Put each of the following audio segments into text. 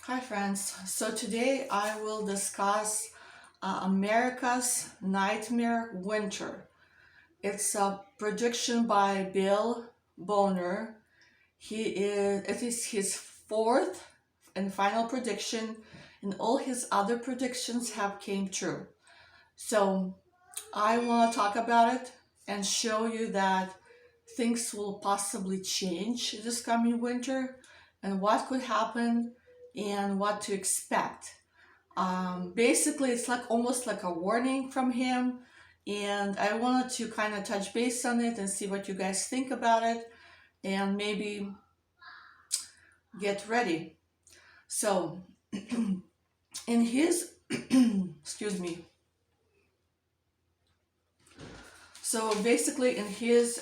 Hi friends, so today I will discuss America's Nightmare Winter. It's a prediction by Bill Boner. It is his fourth and final prediction, and all his other predictions have came true. So I want to talk about it and show you that things will possibly change this coming winter and what could happen and what to expect. Basically, it's like almost like a warning from him, and I wanted to kind of touch base on it and see what you guys think about it, and maybe get ready. So, in his, excuse me. So basically, in his,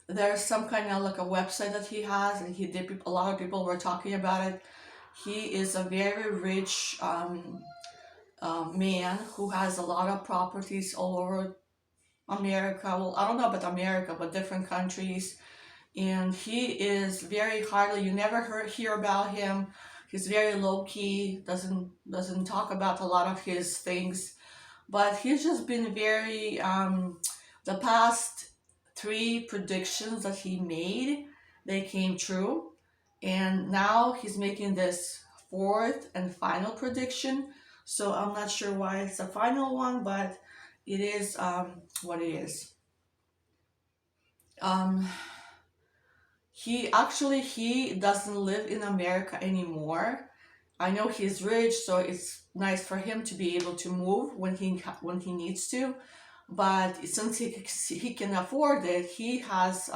there's some kind of like a website that he has, and he did. A lot of people were talking about it. He is a very rich man who has a lot of properties all over America. Well, I don't know about America, but different countries. And he is very hardly, you never hear about him. He's very low key, doesn't talk about a lot of his things. But he's just been very, the past three predictions that he made, they came true. And now he's making this fourth and final prediction. So I'm not sure why it's the final one, but it is what it is. Um, he doesn't live in America anymore. I know he's rich, so it's nice for him to be able to move when he needs to. But since he can afford it, he has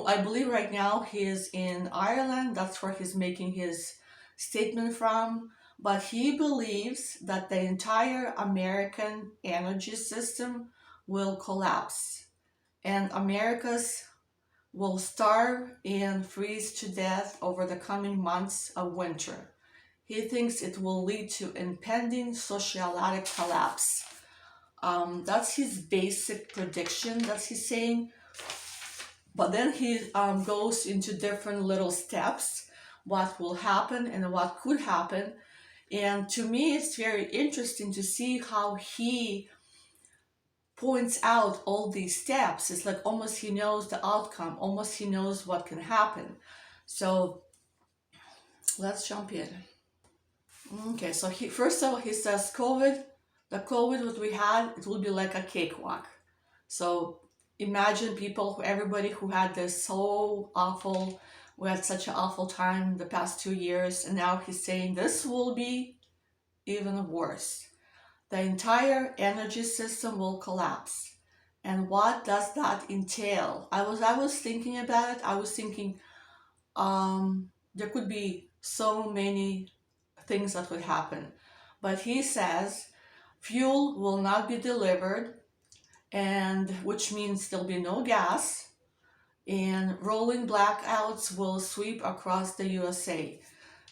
I believe right now he's in Ireland. That's where he's making his statement from. But he believes that the entire American energy system will collapse and America's will starve and freeze to death over the coming months of winter. He thinks it will lead to impending socialitic collapse. That's his basic prediction that he's saying. But then he goes into different little steps, what will happen and what could happen. And to me, it's very interesting to see how he points out all these steps. It's like almost he knows the outcome, almost he knows what can happen. So let's jump in. Okay, so he first of all he says the COVID that we had, it will be like a cakewalk. So imagine everybody who had this so awful, we had such an awful time the past 2 years, and now he's saying this will be even worse. The entire energy system will collapse. And what does that entail? I was thinking about it. I was thinking there could be so many things that would happen. But he says fuel will not be delivered, and which means there'll be no gas, and rolling blackouts will sweep across the USA.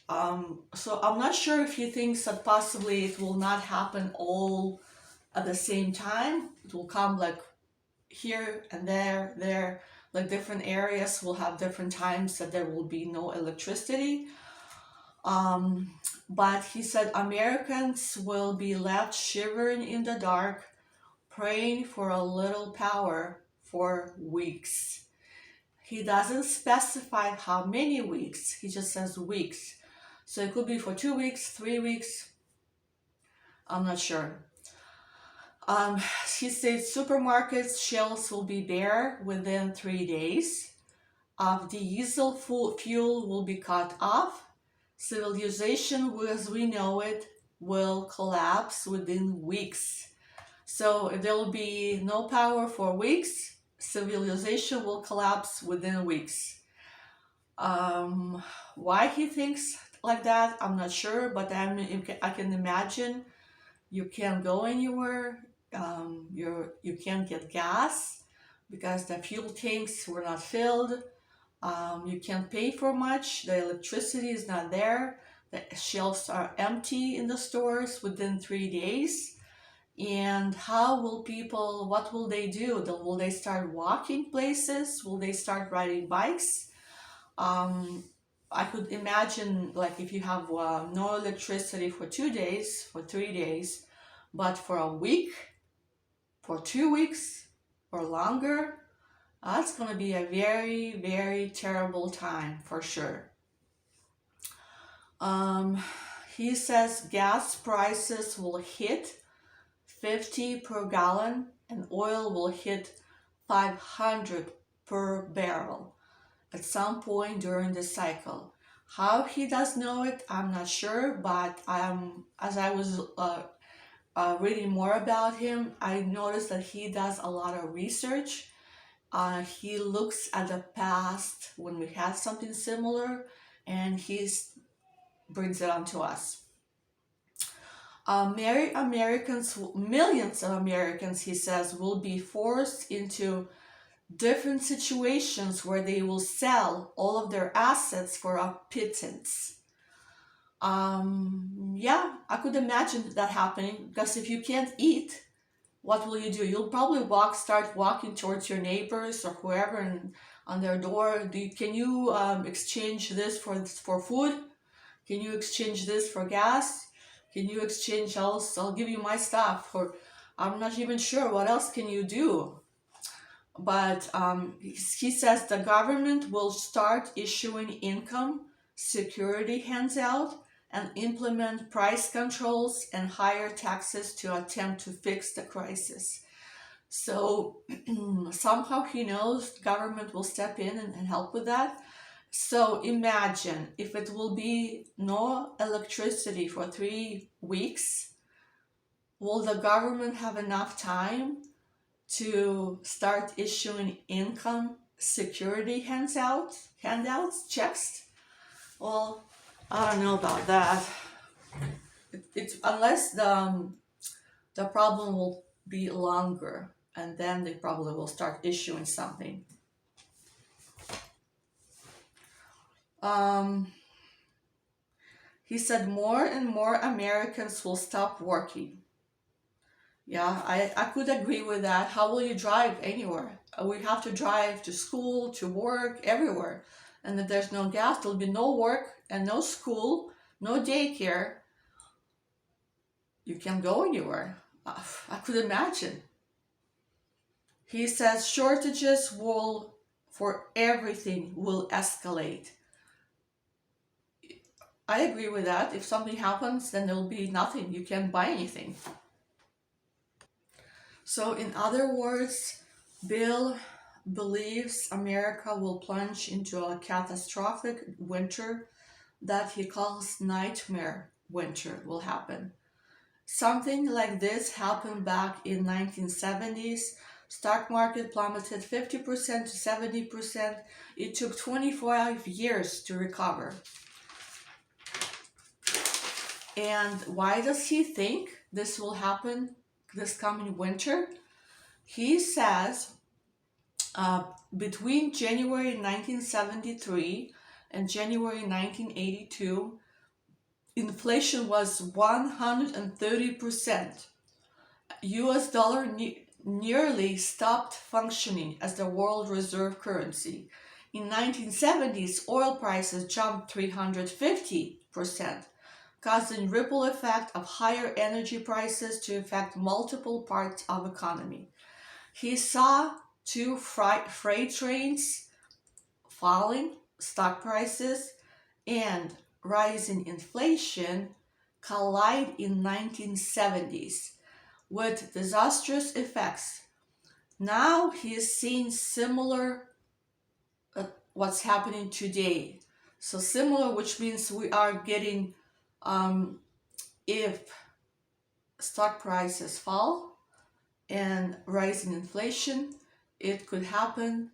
So I'm not sure if he thinks that possibly it will not happen all at the same time. It will come like here and there, like different areas will have different times that there will be no electricity. Um, but he said Americans will be left shivering in the dark, praying for a little power for weeks. He doesn't specify how many weeks, he just says weeks. So it could be for 2 weeks, 3 weeks, I'm not sure. He says supermarkets shelves will be bare within 3 days. Diesel fuel will be cut off. Civilization as we know it will collapse within weeks. So if there will be no power for weeks, civilization will collapse within weeks. Why he thinks like that, I'm not sure, but I can imagine you can't go anywhere. You can't get gas because the fuel tanks were not filled. You can't pay for much. The electricity is not there. The shelves are empty in the stores within 3 days. And how will people, what will they do? Will they start walking places? Will they start riding bikes? Um, I could imagine, like, if you have no electricity for 2 days, for 3 days, but for a week, for 2 weeks, or longer, that's going to be a very, very terrible time for sure. Um, he says gas prices will hit 50 per gallon and oil will hit 500 per barrel at some point during the cycle. How he does know it, I'm not sure, but as I was reading more about him, I noticed that he does a lot of research. He looks at the past when we had something similar, and he brings it on to us. Millions of Americans, he says, will be forced into different situations where they will sell all of their assets for a pittance. Yeah, I could imagine that happening, because if you can't eat, what will you do? You'll probably start walking towards your neighbors or whoever, and on their door. Can you exchange this for food? Can you exchange this for gas? Can you exchange else? I'll give you my stuff. Or I'm not even sure what else can you do. But he says the government will start issuing income security handout and implement price controls and higher taxes to attempt to fix the crisis. So somehow he knows the government will step in and help with that. So imagine if it will be no electricity for 3 weeks, will the government have enough time to start issuing income security handouts, checks? Well, I don't know about that. It's unless the problem will be longer, and then they probably will start issuing something. He said more and more Americans will stop working. Yeah, I could agree with that. How will you drive anywhere? We have to drive to school, to work, everywhere. And if there's no gas, there'll be no work and no school, no daycare. You can't go anywhere. I could imagine. He says shortages for everything will escalate. I agree with that. If something happens, then there'll be nothing. You can't buy anything. So, in other words, Bill believes America will plunge into a catastrophic winter that he calls nightmare winter will happen. Something like this happened back in 1970s. Stock market plummeted 50% to 70%. It took 25 years to recover. And why does he think this will happen this coming winter? He says between January 1973 and January 1982, inflation was 130%. US dollar nearly stopped functioning as the world reserve currency. In 1970s, oil prices jumped 350%, causing ripple effect of higher energy prices to affect multiple parts of economy. He saw two freight trains falling, stock prices, and rising inflation collide in 1970s with disastrous effects. Now he is seeing similar what's happening today. So similar, which means we are getting if stock prices fall and rising inflation, it could happen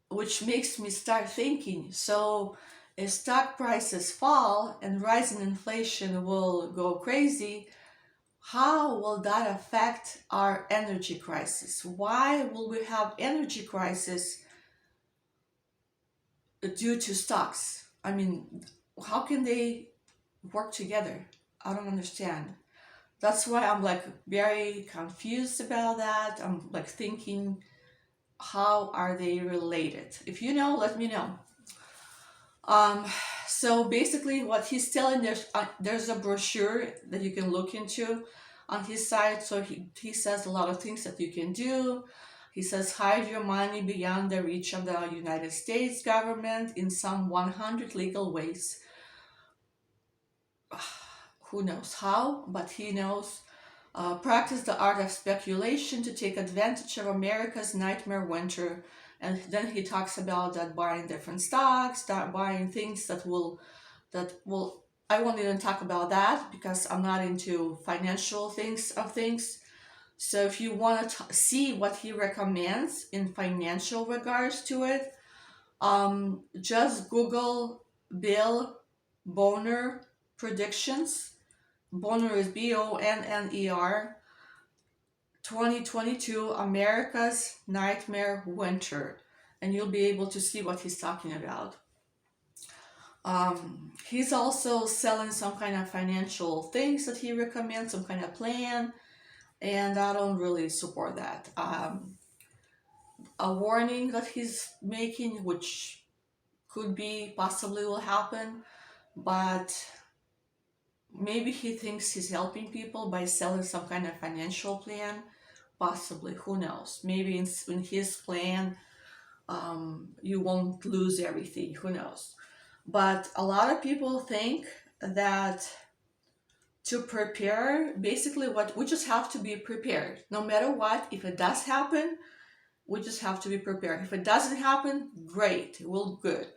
which makes me start thinking, so if stock prices fall and rising inflation will go crazy, how will that affect our energy crisis? Why will we have energy crisis due to stocks? I mean, how can they work together? I don't understand. That's why I'm like very confused about that. I'm like thinking, how are they related? If you know, let me know. Um, so basically, what he's telling, there's a brochure that you can look into on his site. So he says a lot of things that you can do. He says hide your money beyond the reach of the United States government in some 100 legal ways. Who knows how, but he knows. Practice the art of speculation to take advantage of America's nightmare winter. And then he talks about that buying different stocks, that buying things that will. I won't even talk about that because I'm not into financial things. So if you want to see what he recommends in financial regards to it, just Google Bill Bonner predictions. Bonner is Bonner, 2022 America's Nightmare Winter, and you'll be able to see what he's talking about. He's also selling some kind of financial things that he recommends, some kind of plan, and I don't really support that. A warning that he's making, which could be possibly will happen, but maybe he thinks he's helping people by selling some kind of financial plan. Possibly, who knows? Maybe in his plan, you won't lose everything. Who knows? But a lot of people think that to prepare, basically, what we just have to be prepared. No matter what, if it does happen, we just have to be prepared. If it doesn't happen, great, we'll good.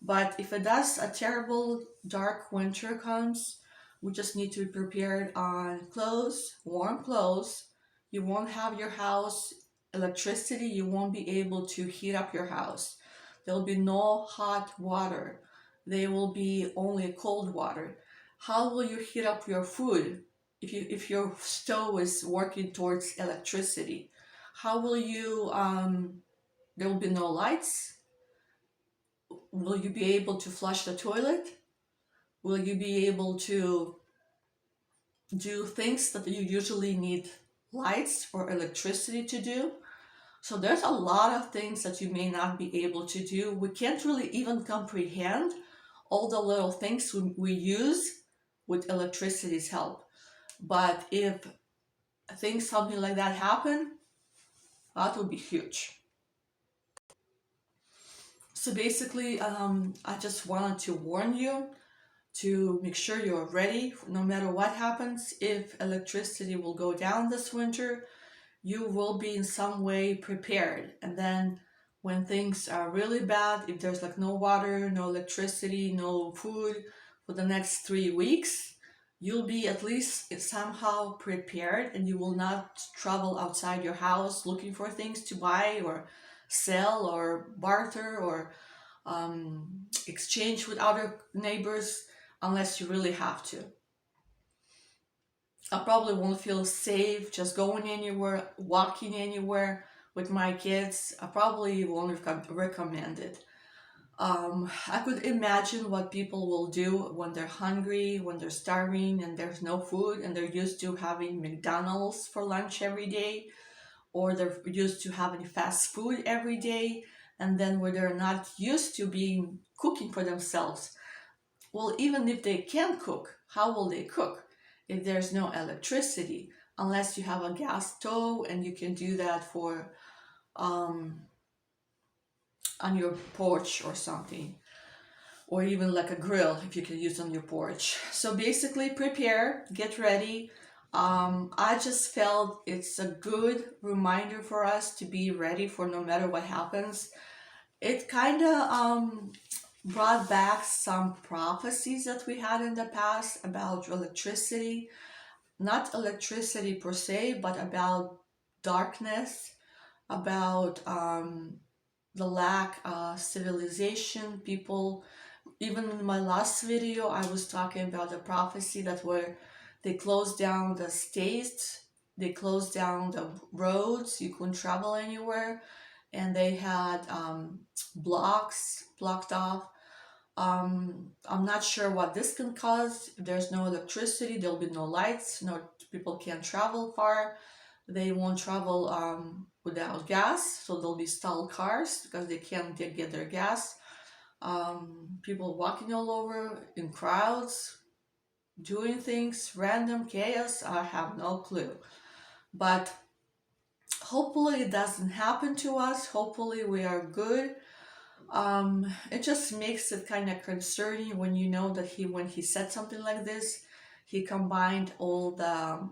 But if it does, a terrible dark winter comes, we just need to be prepared on clothes, warm clothes. You won't have your house electricity, you won't be able to heat up your house. There'll be no hot water. There will be only cold water. How will you heat up your food if your stove is working towards electricity? How will you there will be no lights? Will you be able to flush the toilet? Will you be able to do things that you usually need lights or electricity to do? So there's a lot of things that you may not be able to do. We can't really even comprehend all the little things we use with electricity's help. But if things something like that happen, that would be huge. So basically, I just wanted to warn you to make sure you're ready no matter what happens. If electricity will go down this winter, you will be in some way prepared. And then when things are really bad, if there's like no water, no electricity, no food for the next 3 weeks, you'll be at least somehow prepared, and you will not travel outside your house looking for things to buy or sell or barter or exchange with other neighbors unless you really have to. I probably won't feel safe just going anywhere, walking anywhere with my kids. I probably won't recommend it. I could imagine what people will do when they're hungry, when they're starving and there's no food and they're used to having McDonald's for lunch every day, or they're used to having fast food every day, and then where they're not used to being cooking for themselves. Well, even if they can cook, how will they cook if there's no electricity? Unless you have a gas stove and you can do that for um, on your porch or something, or even like a grill if you can use on your porch. So basically, prepare, get ready. I just felt it's a good reminder for us to be ready for no matter what happens. It kind of brought back some prophecies that we had in the past about electricity. Not electricity per se, but about darkness, about the lack of civilization. People, even in my last video, I was talking about the prophecy that where they closed down the states, they closed down the roads, you couldn't travel anywhere, and they had blocks blocked off. I'm not sure what this can cause. If there's no electricity, there'll be no lights, no people can't travel far. They won't travel without gas, so there'll be stalled cars because they can't get their gas. People walking all over in crowds, doing things, random chaos. I have no clue. But hopefully it doesn't happen to us. Hopefully we are good. It just makes it kind of concerning when you know that when he said something like this, he combined all the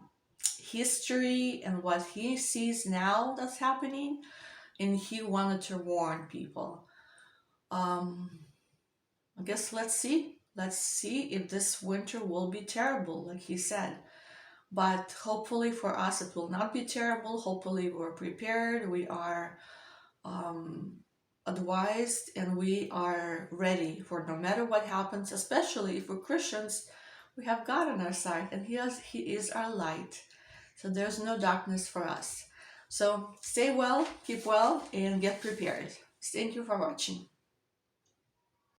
history and what he sees now that's happening, and he wanted to warn people. Um, I guess let's see. Let's see if this winter will be terrible, like he said. But hopefully for us, it will not be terrible. Hopefully, we're prepared. We are um, advised and we are ready for no matter what happens, especially if we're Christians. We have God on our side, and He is our light. So there's no darkness for us. So stay well, keep well, and get prepared. Thank you for watching.